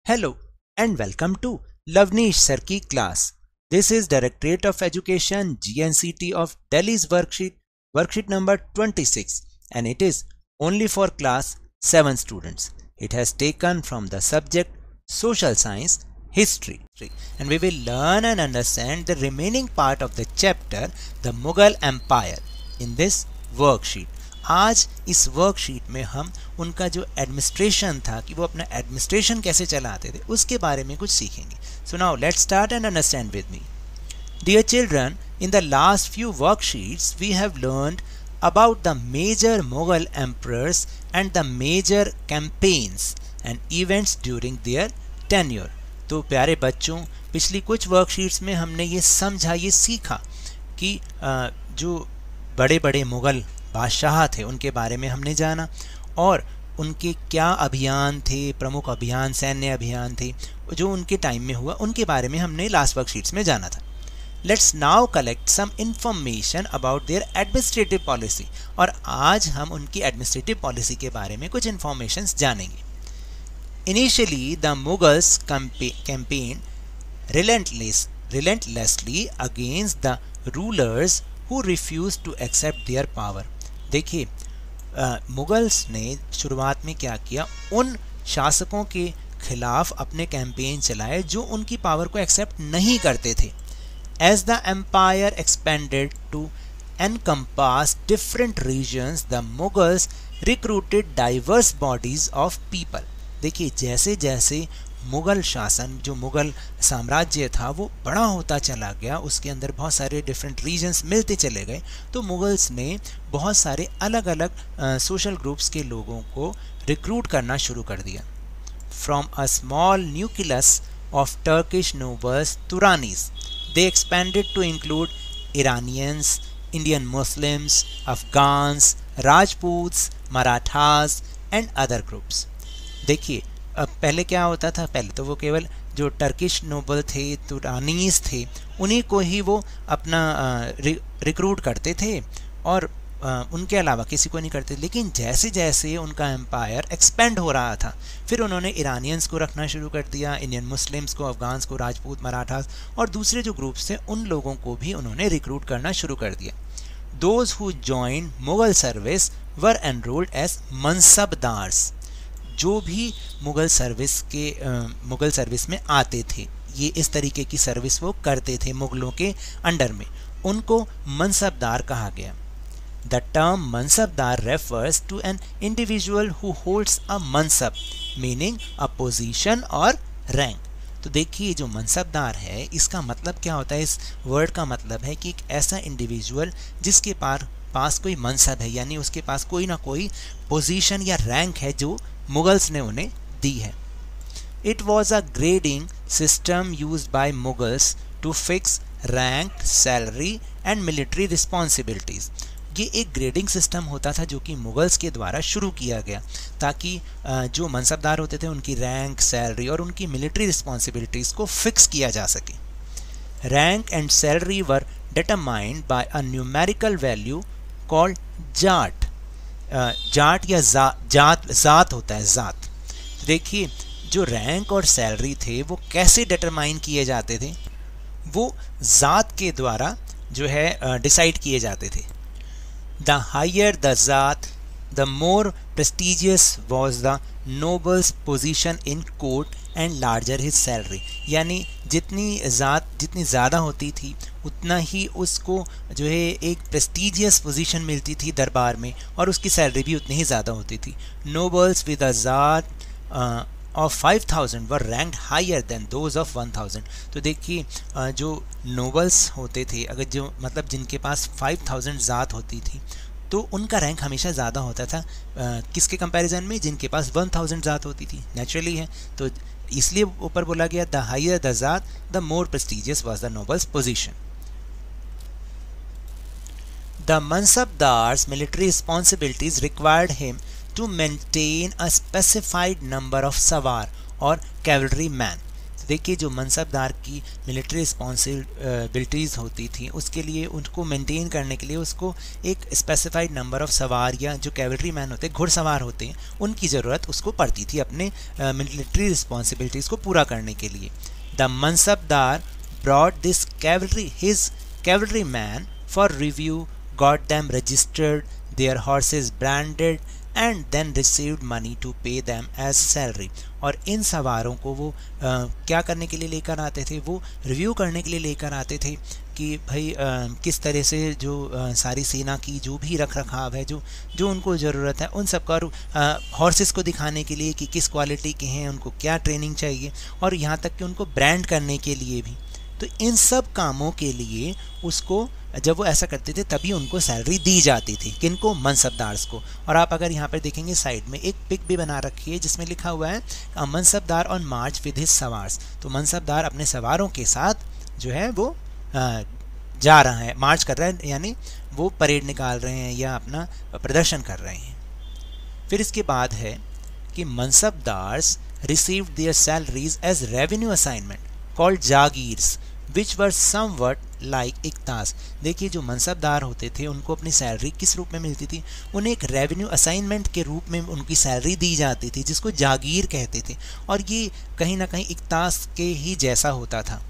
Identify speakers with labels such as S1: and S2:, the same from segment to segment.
S1: Hello and welcome to Lavneesh Sir ki class. This is Directorate of Education GNCT of Delhi's worksheet number 26, and it is only for class 7 students. It has taken from the subject Social Science History, and we will learn and understand the remaining part of the chapter the Mughal Empire in this worksheet. आज इस worksheet में हम उनका जो administration था कि वो अपना एडमिनिस्ट्रेशन कैसे चलाते थे उसके बारे में कुछ सीखेंगे. So now let's start and understand with me. Dear children, in the last few worksheets we have learned about the major Mughal emperors and the major campaigns and events during their tenure. तो प्यारे बच्चों, पिछली कुछ worksheets में हमने ये समझा, ये सीखा कि जो बड़े बड़े मुग़ल बादशाह थे उनके बारे में हमने जाना और उनके क्या अभियान थे, प्रमुख अभियान, सैन्य अभियान थे जो उनके टाइम में हुआ, उनके बारे में हमने लास्ट वर्कशीट्स में जाना था. Let's now collect some information about their administrative policy. और आज हम उनकी एडमिनिस्ट्रेटिव पॉलिसी के बारे में कुछ इंफॉर्मेशन जानेंगे. Initially the Mughals campaign relentlessly against the rulers who refused to accept their power. देखिए, मुगल्स ने शुरुआत में क्या किया, उन शासकों के खिलाफ अपने कैंपेन चलाए जो उनकी पावर को एक्सेप्ट नहीं करते थे. As the empire expanded to encompass different regions, the Mughals recruited diverse bodies of people. देखिए, जैसे जैसे मुग़ल शासन, जो मुग़ल साम्राज्य था वो बड़ा होता चला गया, उसके अंदर बहुत सारे डिफरेंट रीजन्स मिलते चले गए, तो मुगल्स ने बहुत सारे अलग अलग सोशल ग्रुप्स के लोगों को रिक्रूट करना शुरू कर दिया. From a small nucleus of Turkish nobles Turanis, they expanded to include Iranians, Indian Muslims, Afghans, Rajputs, Marathas and other groups. देखिए, अब पहले क्या होता था, पहले तो वो केवल जो टर्किश नोबल थे, तुरानीज थे, उन्हीं को ही वो अपना रिक्रूट करते थे और उनके अलावा किसी को नहीं करते. लेकिन जैसे जैसे उनका एम्पायर एक्सपेंड हो रहा था, फिर उन्होंने ईरानियंस को रखना शुरू कर दिया, इंडियन मुस्लिम्स को, अफगान्स को, राजपूत, मराठास और दूसरे जो ग्रुप्स थे उन लोगों को भी उन्होंने रिक्रूट करना शुरू कर दिया. Those who join Mughal service were enrolled as mansabdars. जो भी मुगल सर्विस में आते थे, ये इस तरीके की सर्विस वो करते थे मुगलों के अंडर में, उनको मनसबदार कहा गया. The term mansabdar refers to an individual who holds a mansab, meaning a position or rank. तो देखिए, जो मनसबदार है इसका मतलब क्या होता है, इस वर्ड का मतलब है कि एक ऐसा इंडिविजुअल जिसके पास कोई मनसब है, यानी उसके पास कोई ना कोई पोजीशन या रैंक है जो मुगल्स ने उन्हें दी है. It was a grading system used by Mughals to fix rank, salary and military responsibilities. ये एक ग्रेडिंग सिस्टम होता था जो कि मुगल्स के द्वारा शुरू किया गया ताकि जो मनसबदार होते थे उनकी रैंक, सैलरी और उनकी मिलिट्री रिस्पॉन्सिबिलिटीज़ को फिक्स किया जा सके. Rank and salary were determined by a numerical value called Jat. Jat या ज़ात होता है, ज़ात. देखिए, जो रैंक और सैलरी थे वो कैसे डिटरमाइन किए जाते थे, वो ज़ात के द्वारा जो है डिसाइड किए जाते थे. The higher the zat, the more prestigious was the noble's position in court and larger his salary. यानी जितनी ज़्यादा होती थी उतना ही उसको जो है एक प्रेस्टिजियस पोजीशन मिलती थी दरबार में और उसकी सैलरी भी उतनी ही ज़्यादा होती थी. Nobles with a zat of 5,000 were ranked higher than those of 1,000. तो देखिए, जो नोबल्स होते थे, अगर जो मतलब जिनके पास 5,000 ज़ात होती थी तो उनका रैंक हमेशा ज़्यादा होता था किसके कंपैरिजन में, जिनके पास 1,000 ज़ात होती थी. नेचुरली है, तो इसलिए ऊपर बोला गया the higher the zat the more prestigious was the noble's position. The mansabdar's military responsibilities required him to maintain a specified number of सवार और cavalry man. तो देखिए जो मनसबदार की मिलिट्री रिस्पॉन्सिबिलिटीज़ होती थी उसके लिए उनको मेंटेन करने के लिए उसको एक स्पेसिफाइड नंबर ऑफ सवार या जो कैवलरी मैन होते हैं घुड़सवार होते हैं उनकी ज़रूरत उसको पड़ती थी अपने मिलिट्री रिस्पॉन्सिबिलिटीज़ को पूरा करने के लिए। The mansabdar brought this cavalry his cavalry man for review, got them registered, their horses branded and then received money to pay them as salary। और इन सवारों को वो क्या करने के लिए लेकर आते थे, वो रिव्यू करने के लिए लेकर आते थे कि भाई किस तरह से जो सारी सेना की जो भी रख रखाव है जो उनको ज़रूरत है उन सब का हॉर्सेस को दिखाने के लिए कि किस क्वालिटी के हैं, उनको क्या ट्रेनिंग चाहिए, और यहाँ तक कि उनको ब्रांड करने के लिए भी। तो इन सब कामों के लिए उसको जब वो ऐसा करते थे तभी उनको सैलरी दी जाती थी। किनको? मनसबदार्स को। और आप अगर यहाँ पर देखेंगे साइड में एक पिक भी बना रखी है जिसमें लिखा हुआ है mansabdar on March with his सवार्स। तो मनसबदार अपने सवारों के साथ जो है वो जा रहा है, मार्च कर रहा है, यानी वो परेड निकाल रहे हैं या अपना प्रदर्शन कर रहे हैं। फिर इसके बाद है कि mansabdars received their salaries as revenue assignment called jagirs which were somewhat like iqtas. देखिए जो मनसबदार होते थे उनको अपनी सैलरी किस रूप में मिलती थी, उन्हें एक रेवेन्यू असाइनमेंट के रूप में उनकी सैलरी दी जाती थी जिसको जागीर कहते थे, और ये कहीं ना कहीं इक्तास के ही जैसा होता था।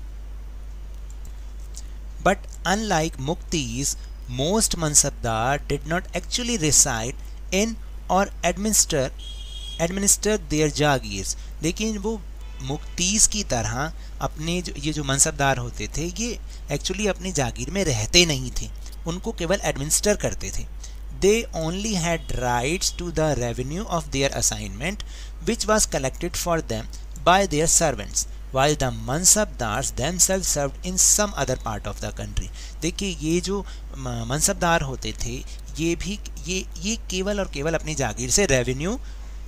S1: But unlike muqtis most mansabdar did not actually reside in or administer there jagirs. लेकिन वो मुक्तीज की तरह अपने ये जो मनसबदार होते थे ये एक्चुअली अपनी जागीर में रहते नहीं थे, उनको केवल एडमिनिस्टर करते थे। They only had rights to the revenue of their assignment which was collected for them by their servants while the mansabdars themselves served in some other part of the country। देखिए ये जो मनसबदार होते थे ये केवल और केवल अपनी जागीर से रेवेन्यू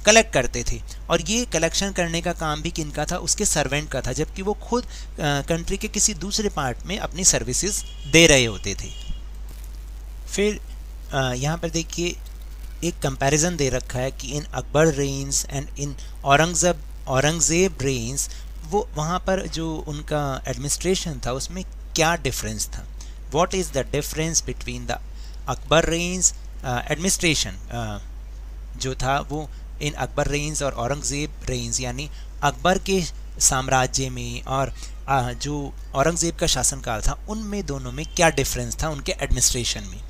S1: कलेक्ट करते थे, और ये कलेक्शन करने का काम भी किनका था, उसके सर्वेंट का था, जबकि वो खुद कंट्री के किसी दूसरे पार्ट में अपनी सर्विसेज दे रहे होते थे। फिर यहाँ पर देखिए एक कंपैरिजन दे रखा है कि in Akbar range and in Aurangzeb range वो वहाँ पर जो उनका एडमिनिस्ट्रेशन था उसमें क्या डिफरेंस था। What is the difference between the Akbar range administration जो था वो इन अकबर रेंज और औरंगज़ेब रेंज, यानी अकबर के साम्राज्य में और जो औरंगज़ेब का शासनकाल था उनमें दोनों में क्या डिफरेंस था उनके एडमिनिस्ट्रेशन में।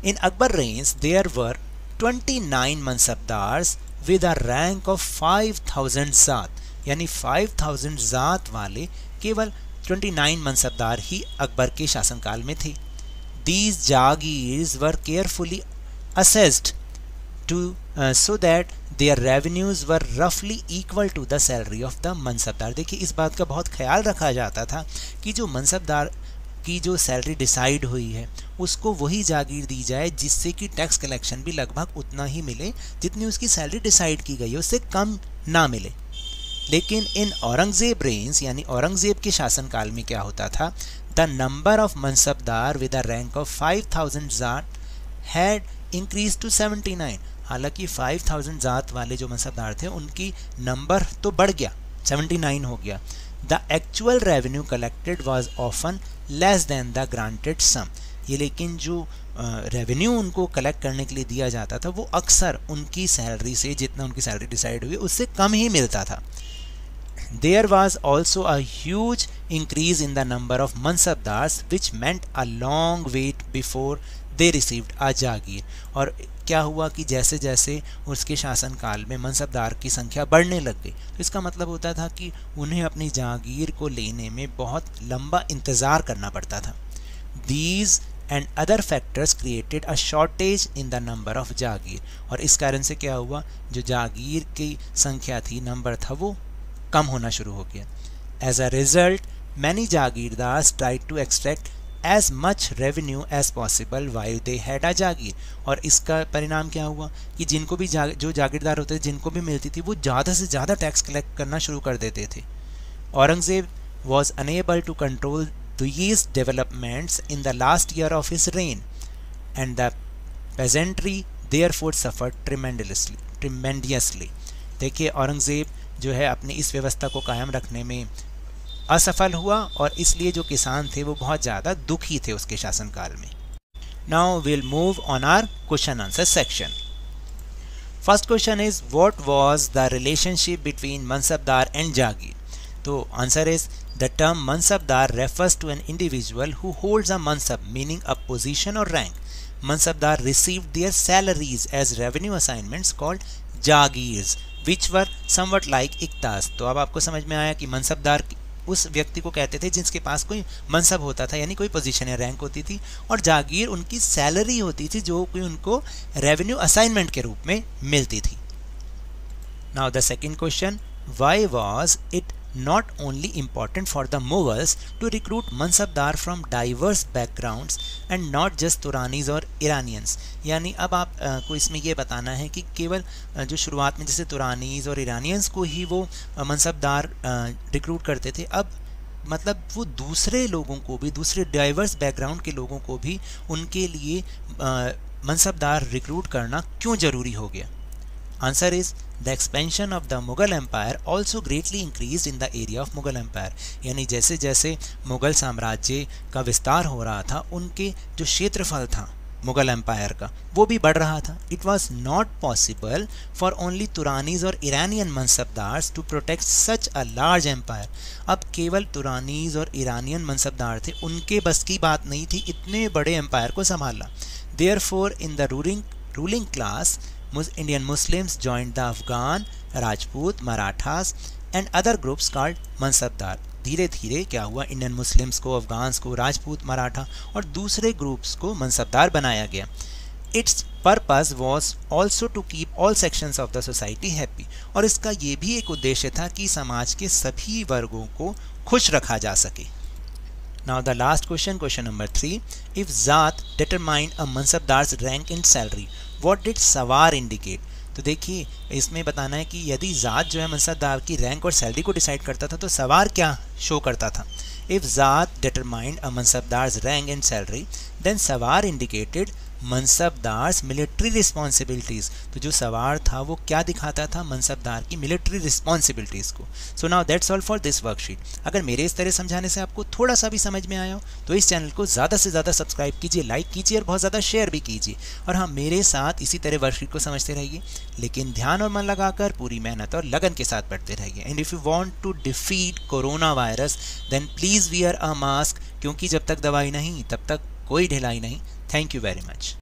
S1: इन अकबर रेंज there were 29 mansabdars with a rank of 5000 zat, यानी 5000 ज़ात वाले केवल 29 मनसबदार ही अकबर के शासनकाल में थे। These jagirs were carefully assessed to so that their revenues were roughly equal to the salary of the mansabdar. देखिए इस बात का बहुत ख्याल रखा जाता था कि जो मनसबदार की जो सैलरी डिसाइड हुई है उसको वही जागीर दी जाए जिससे कि टैक्स कलेक्शन भी लगभग उतना ही मिले जितनी उसकी सैलरी डिसाइड की गई है, उससे कम ना मिले। लेकिन इन औरंगज़ेब रेंज यानी औरंगज़ेब के शासनकाल में क्या होता था, the number of mansabdar with a rank of 5000 ज़ात हैड इंक्रीज टू 79। हालांकि 5000 ज़ात वाले जो मनसबदार थे उनकी नंबर तो बढ़ गया, 79 हो गया। The actual revenue collected was often less than the granted sum. ये लेकिन जो रेवेन्यू उनको कलेक्ट करने के लिए दिया जाता था वो अक्सर उनकी सैलरी से, जितना उनकी सैलरी डिसाइड हुई उससे कम ही मिलता था। There was also a huge increase in the number of mansabdars which meant a long wait before they received a jagir. और क्या हुआ कि जैसे जैसे उसके शासनकाल में मनसबदार की संख्या बढ़ने लग गई तो इसका मतलब होता था कि उन्हें अपनी जागीर को लेने में बहुत लंबा इंतज़ार करना पड़ता था। These and other factors created a shortage in the number of jagir. और इस कारण से क्या हुआ, जो जागीर की संख्या थी, नंबर था, वो कम होना शुरू हो गया। As a result many jagirdars tried to extract as much revenue as possible while they had a jagir. और इसका परिणाम क्या हुआ कि जिनको भी जो जागीरदार होते थे, जिनको भी मिलती थी, वो ज़्यादा से ज़्यादा टैक्स कलेक्ट करना शुरू कर देते थे। Aurangzeb was unable to control these developments in the last year of his reign and the peasantry therefore suffered tremendously। देखिए औरंगज़ेब जो है अपनी इस व्यवस्था को कायम रखने में असफल हुआ और इसलिए जो किसान थे वो बहुत ज़्यादा दुखी थे उसके शासनकाल में। Now will move on our question answer section. First question is what was the relationship between mansabdar and jagir. तो answer is the term mansabdar refers to an individual who holds a mansab meaning a position or rank. Mansabdar received their salaries as revenue assignments called jagirs which were somewhat like iqtas. तो अब आपको समझ में आया कि मनसबदार उस व्यक्ति को कहते थे जिसके पास कोई मनसब होता था यानी कोई पोजीशन या रैंक होती थी, और जागीर उनकी सैलरी होती थी जो कोई उनको रेवेन्यू असाइनमेंट के रूप में मिलती थी। Now the second question, why was it not only important for the Mughals to recruit mansabdar from diverse backgrounds and not just Turanis और Iranians। यानी अब आप को इसमें ये बताना है कि केवल जो शुरुआत में जैसे तुरानीज और ईरानियंस को ही वो मनसबदार रिक्रूट करते थे, अब मतलब वो दूसरे लोगों को भी, दूसरे डाइवर्स बैकग्राउंड के लोगों को भी उनके लिए मनसबदार रिक्रूट करना क्यों ज़रूरी हो गया। Answer is the expansion of the Mughal Empire also greatly increased in the area of Mughal Empire। यानी जैसे जैसे मुग़ल साम्राज्य का विस्तार हो रहा था, उनके जो क्षेत्रफल था मुग़ल एम्पायर का वो भी बढ़ रहा था। It was not possible for only तुरानीज और Iranian mansabdars to protect such a large empire। अब केवल तुरानीज और ईरानियन मनसबदार थे, उनके बस की बात नहीं थी इतने बड़े एम्पायर को संभालना। Therefore in the ruling class Indian Muslims joined the Afghan, Rajput, Marathas and other groups called Mansabdar। धीरे धीरे क्या हुआ, इंडियन मुस्लिम्स को, अफगान्स को, राजपूत, मराठा और दूसरे ग्रुप्स को मनसबदार बनाया गया। Its purpose was also to keep all sections of the society happy. और इसका ये भी एक उद्देश्य था कि समाज के सभी वर्गों को खुश रखा जा सके। Now the last question, question number 3. If Zaat determined a mansabdar's rank and salary, what did सवार indicate? तो देखिए इसमें बताना है कि यदि ज़ात जो है मनसबदार की रैंक और सैलरी को डिसाइड करता था तो सवार क्या शो करता था। If Zaat determined a mansabdar's rank and salary, then सवार indicated मनसबदार्स मिलिट्री रिस्पॉन्सिबिलिटीज़। तो जो सवार था वो क्या दिखाता था, मनसबदार की मिलिट्री रिस्पॉन्सिबिलिटीज़ को। So now that's all for this worksheet. अगर मेरे इस तरह समझाने से आपको थोड़ा सा भी समझ में आया हो तो इस चैनल को ज़्यादा से ज़्यादा सब्सक्राइब कीजिए, लाइक कीजिए और बहुत ज़्यादा शेयर भी कीजिए। और हाँ, मेरे साथ इसी तरह वर्कशीट को समझते रहिए, लेकिन ध्यान और मन लगाकर पूरी मेहनत और लगन के साथ पढ़ते रहिए। And if you want to defeat corona virus then please wear a mask, क्योंकि जब तक दवाई नहीं तब तक कोई ढिलाई नहीं। Thank you very much.